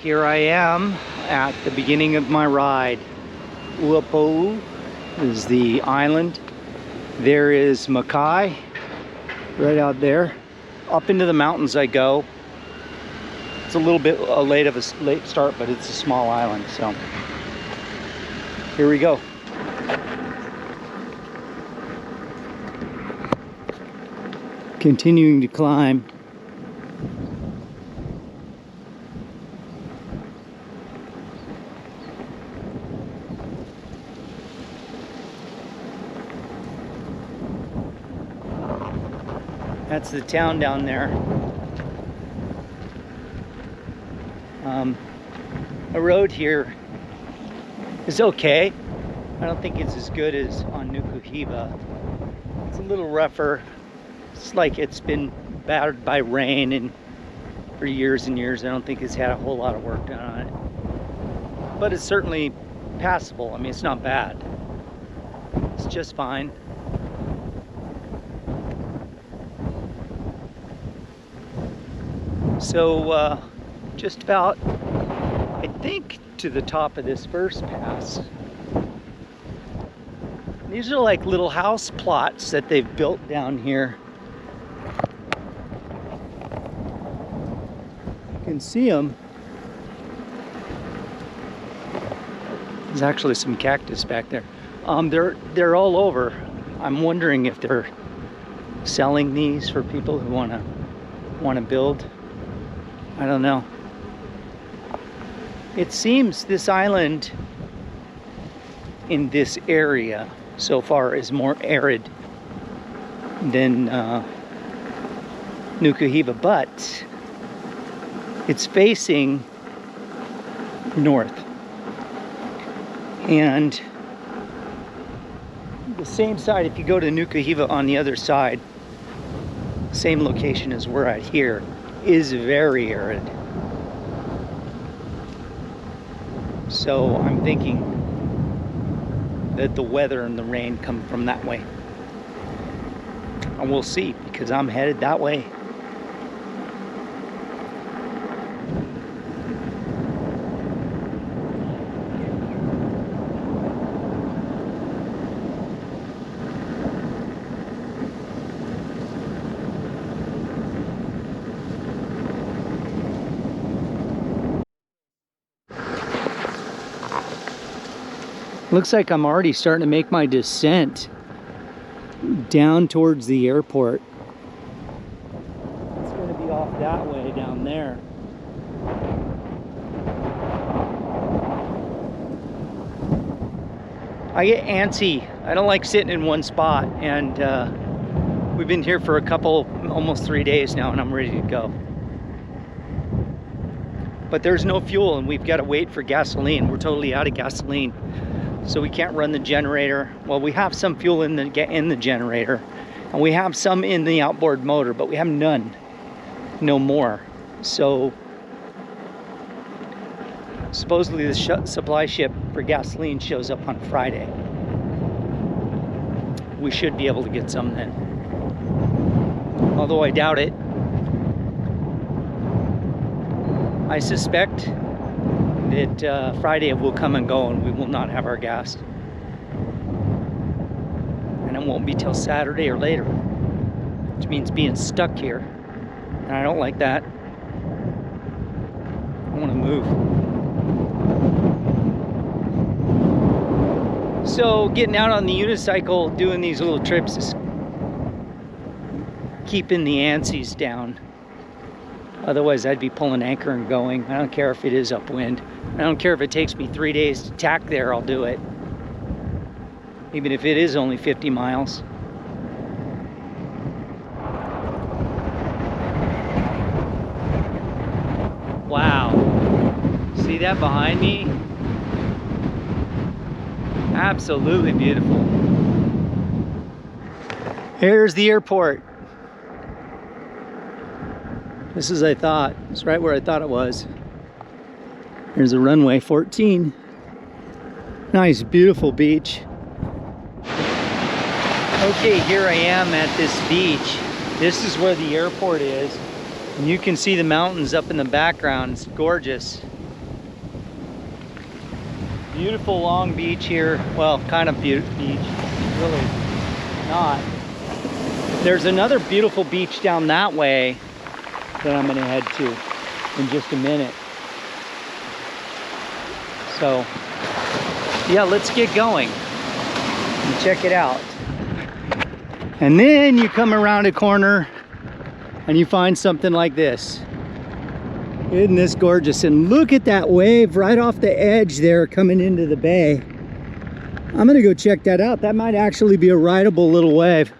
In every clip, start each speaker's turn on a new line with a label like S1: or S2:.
S1: Here I am at the beginning of my ride. Ua Pou is the island. There is Makai, right out there. Up into the mountains I go. It's a little bit late start, but it's a small island, so here we go. Continuing to climb. That's the town down there. The road here is okay. I don't think it's as good as on Nukuhiva. It's a little rougher. It's like it's been battered by rain and for years and years. I don't think it's had a whole lot of work done on it. But it's certainly passable. I mean, it's not bad. It's just fine. So just about, I think, to the top of this first pass. These are like little house plots that they've built down here. You can see them. There's actually some cactus back there. They're all over. I'm wondering if they're selling these for people who want to build. I don't know. It seems this island in this area so far is more arid than Nukuhiva, but it's facing north. And the same side, if you go to Nukuhiva on the other side, same location as we're at here, is very arid. So I'm thinking that the weather and the rain come from that way. And we'll see, because I'm headed that way. Looks like I'm already starting to make my descent down towards the airport. It's going to be off that way down there. I get antsy. I don't like sitting in one spot, and we've been here for almost 3 days now, and I'm ready to go. But there's no fuel, and we've got to wait for gasoline. We're totally out of gasoline. So we can't run the generator. Well, we have some fuel in the generator, and we have some in the outboard motor, but we have none, no more. So supposedly the supply ship for gasoline shows up on Friday. We should be able to get some then, although I doubt it. I suspect that Friday it will come and go and we will not have our gas. And it won't be till Saturday or later, which means being stuck here. And I don't like that. I want to move. So getting out on the unicycle, doing these little trips is keeping the antsies down. Otherwise, I'd be pulling anchor and going. I don't care if it is upwind. I don't care if it takes me 3 days to tack there, I'll do it. Even if it is only 50 miles. Wow. See that behind me? Absolutely beautiful. Here's the airport. This is, I thought, it's right where I thought it was. There's a runway 14. Nice, beautiful beach. Okay, here I am at this beach. This is where the airport is. And you can see the mountains up in the background. It's gorgeous. Beautiful long beach here. Well, kind of beach, really not. There's another beautiful beach down that way that I'm gonna head to in just a minute. So, yeah, let's get going and check it out. And then you come around a corner and you find something like this. Isn't this gorgeous? And look at that wave right off the edge there coming into the bay. I'm gonna go check that out. That might actually be a rideable little wave.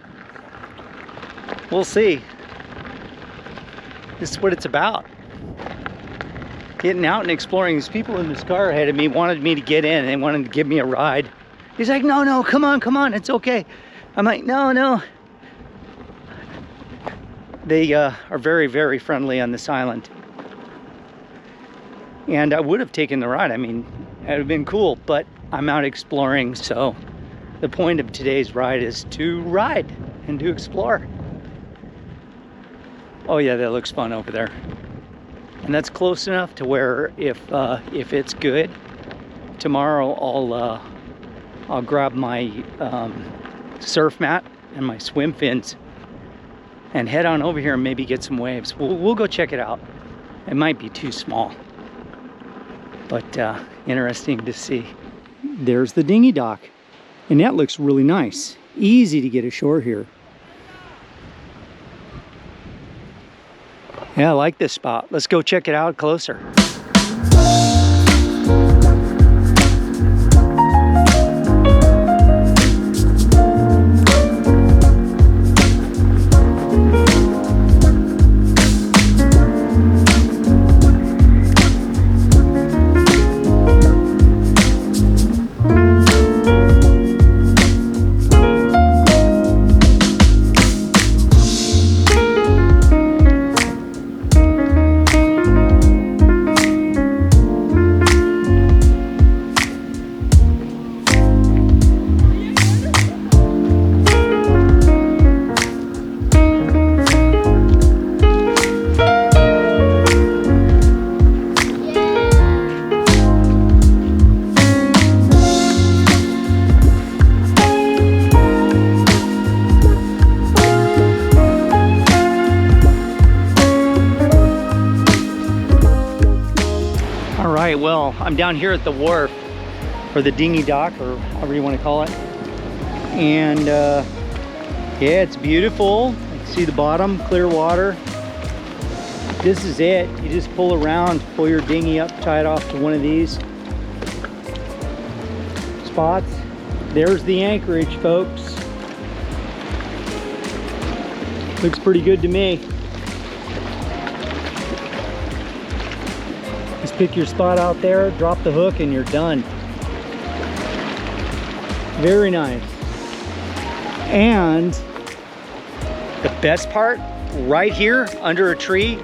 S1: We'll see. This is what it's about. Getting out and exploring. These people in this car ahead of me wanted me to get in. They wanted to give me a ride. He's like, no, come on, it's okay. I'm like, no. They are very, very friendly on this island. And I would have taken the ride. I mean, it would have been cool, but I'm out exploring, so the point of today's ride is to ride and to explore. Oh yeah, that looks fun over there. And that's close enough to where if it's good, tomorrow I'll grab my surf mat and my swim fins and head on over here and maybe get some waves. We'll go check it out. It might be too small, but interesting to see. There's the dinghy dock, and that looks really nice. Easy to get ashore here. Yeah, I like this spot. Let's go check it out closer. Well, I'm down here at the wharf, or the dinghy dock, or however you want to call it. And yeah, it's beautiful. You can see the bottom, clear water. This is it. You just pull around, pull your dinghy up, tie it off to one of these spots. There's the anchorage, folks. Looks pretty good to me. Pick your spot out there, drop the hook, and you're done. Very nice. And the best part, right here under a tree,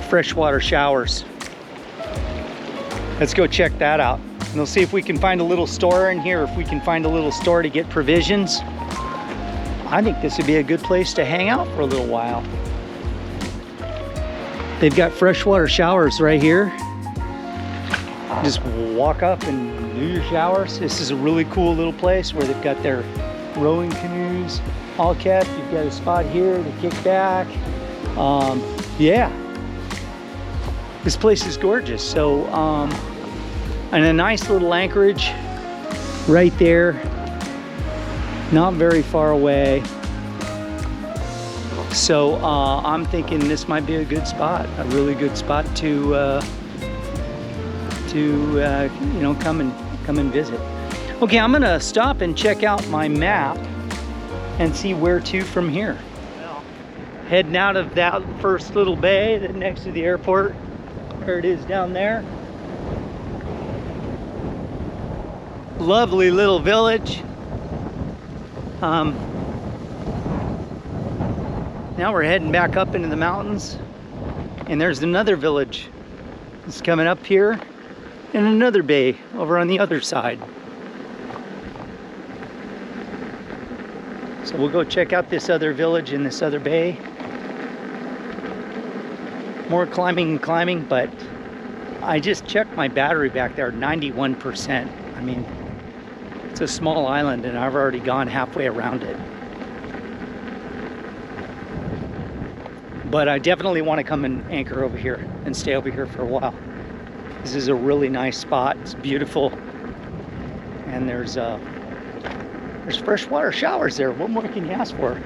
S1: freshwater showers. Let's go check that out. And we'll see if we can find a little store in here, if we can find a little store to get provisions. I think this would be a good place to hang out for a little while. They've got freshwater showers right here. Just walk up and do your showers. This is a really cool little place where they've got their rowing canoes all kept. You've got a spot here to kick back. Yeah, this place is gorgeous. So, and a nice little anchorage right there, not very far away. So I'm thinking this might be a good spot, a really good spot to you know, come and visit. Okay, I'm gonna stop and check out my map and see where to from here. Well, heading out of that first little bay that next to the airport. There it is down there. Lovely little village. Now we're heading back up into the mountains, and there's another village that's coming up here, and another bay over on the other side. So we'll go check out this other village in this other bay. More climbing and climbing, but I just checked my battery back there, 91%. I mean, it's a small island and I've already gone halfway around it. But I definitely want to come and anchor over here and stay over here for a while. This is a really nice spot. It's beautiful. And there's freshwater showers there. What more can you ask for?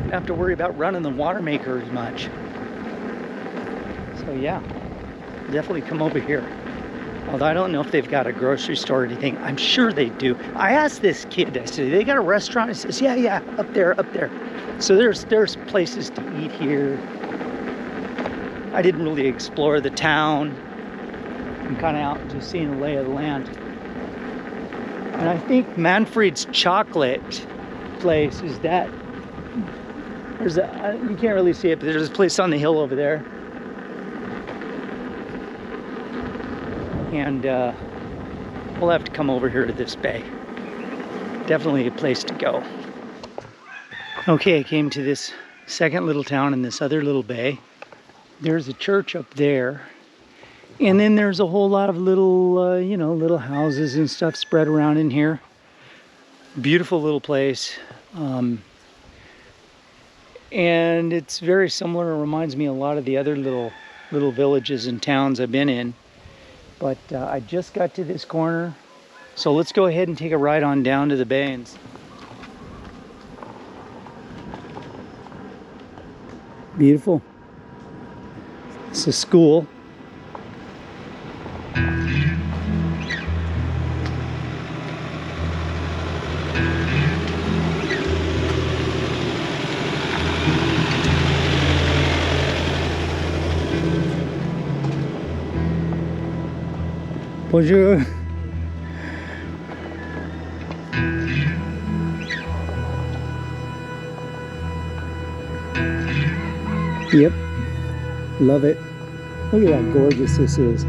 S1: Don't have to worry about running the water maker as much. So yeah, definitely come over here. Although I don't know if they've got a grocery store or anything. I'm sure they do. I asked this kid, I said, they got a restaurant? He says, yeah, up there. So there's places to eat here. I didn't really explore the town. I'm kind of out just seeing the lay of the land. And I think Manfred's chocolate place is that. There's a, you can't really see it, but there's a place on the hill over there. And we'll have to come over here to this bay. Definitely a place to go. Okay, I came to this second little town in this other little bay. There's a church up there. And then there's a whole lot of little, little houses and stuff spread around in here. Beautiful little place. And it's very similar. It reminds me a lot of the other little villages and towns I've been in. But I just got to this corner. So let's go ahead and take a ride on down to the bay. Beautiful. It's a school. Bonjour. Yep, love it. Look at how gorgeous this is.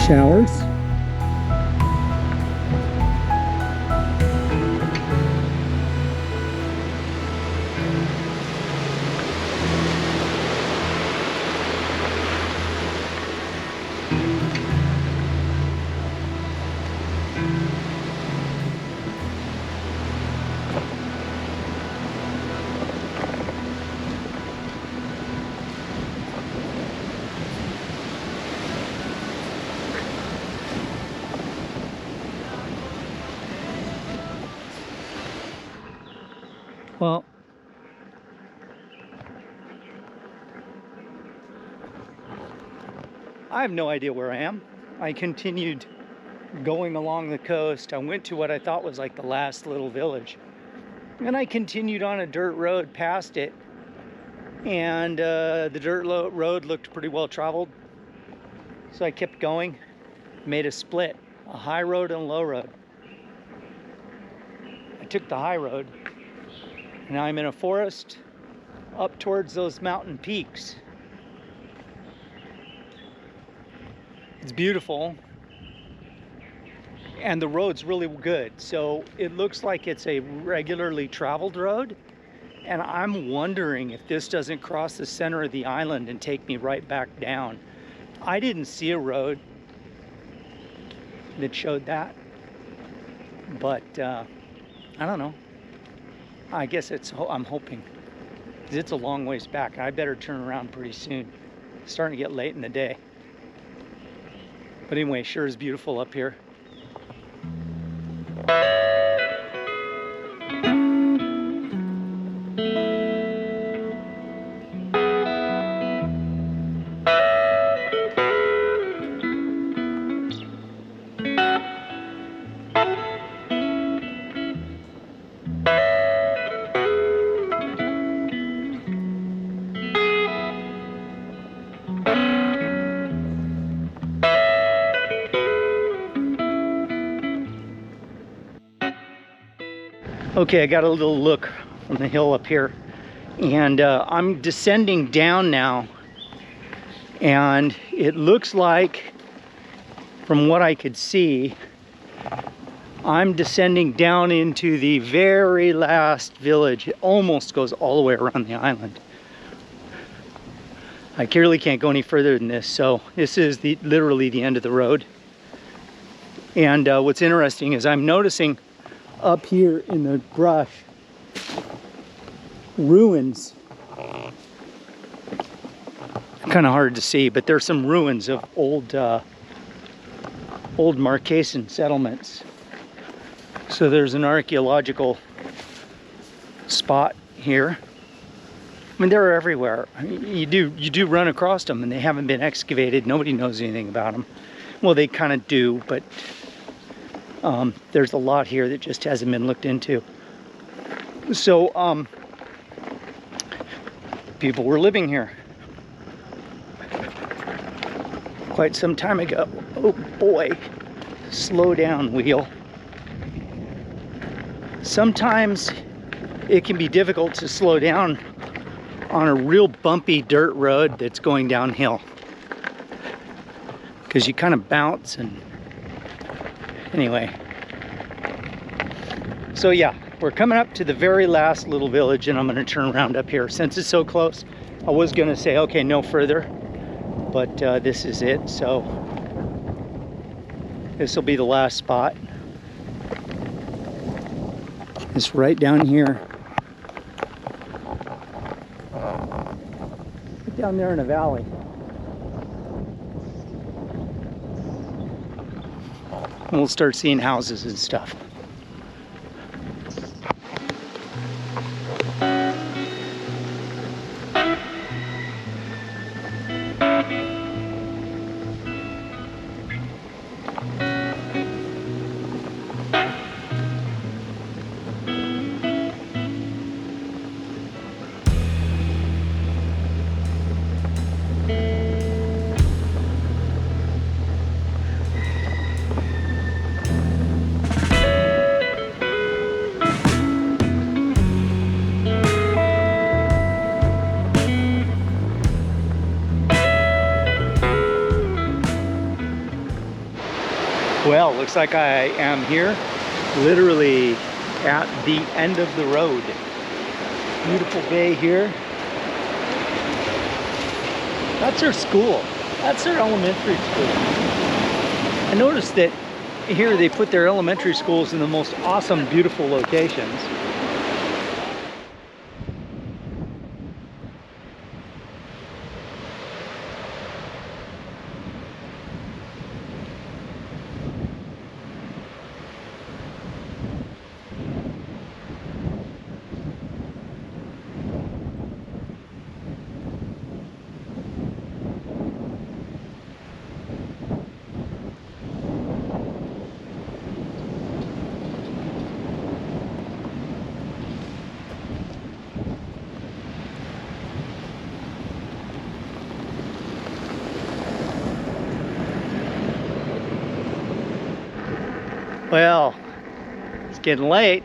S1: Showers. Well, I have no idea where I am. I continued going along the coast. I went to what I thought was like the last little village. And I continued on a dirt road past it. And the dirt road looked pretty well traveled. So I kept going, made a split, a high road and a low road. I took the high road. Now I'm in a forest up towards those mountain peaks. It's beautiful. And the road's really good. So it looks like it's a regularly traveled road. And I'm wondering if this doesn't cross the center of the island and take me right back down. I didn't see a road that showed that. But I don't know. I guess I'm hoping. 'Cause it's a long ways back. I better turn around pretty soon. It's starting to get late in the day. But anyway, sure is beautiful up here. Okay, I got a little look from the hill up here, and I'm descending down now, and it looks like, from what I could see, I'm descending down into the very last village. It almost goes all the way around the island. I clearly can't go any further than this, so this is literally the end of the road. And what's interesting is I'm noticing up here in the brush ruins. Kind of hard to see, but there's some ruins of old Marquesan settlements. So there's an archaeological spot here. I mean, they're everywhere. You do run across them, and they haven't been excavated. Nobody knows anything about them. Well, they kind of do, but there's a lot here that just hasn't been looked into. So people were living here quite some time ago. Oh boy, slow down, wheel. Sometimes it can be difficult to slow down on a real bumpy dirt road that's going downhill, because you kind of bounce. And anyway, so yeah, we're coming up to the very last little village, and I'm going to turn around up here. Since it's so close, I was going to say, okay, no further, but this is it. So this will be the last spot. It's right down here. Down there in a valley. And we'll start seeing houses and stuff. Well, looks like I am here, literally at the end of the road. Beautiful bay here. That's their school. That's their elementary school. I noticed that here they put their elementary schools in the most awesome, beautiful locations. Well, it's getting late.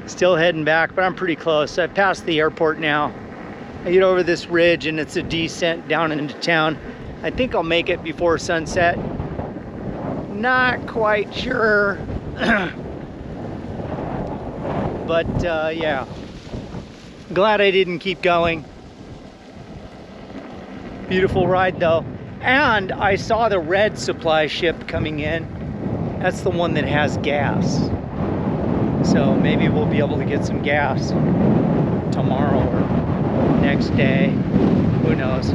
S1: Still heading back, but I'm pretty close. I've passed the airport now. I get over this ridge and it's a descent down into town. I think I'll make it before sunset. Not quite sure. But yeah, glad I didn't keep going. Beautiful ride though. And I saw the red supply ship coming in. That's the one that has gas. So maybe we'll be able to get some gas tomorrow or next day. Who knows?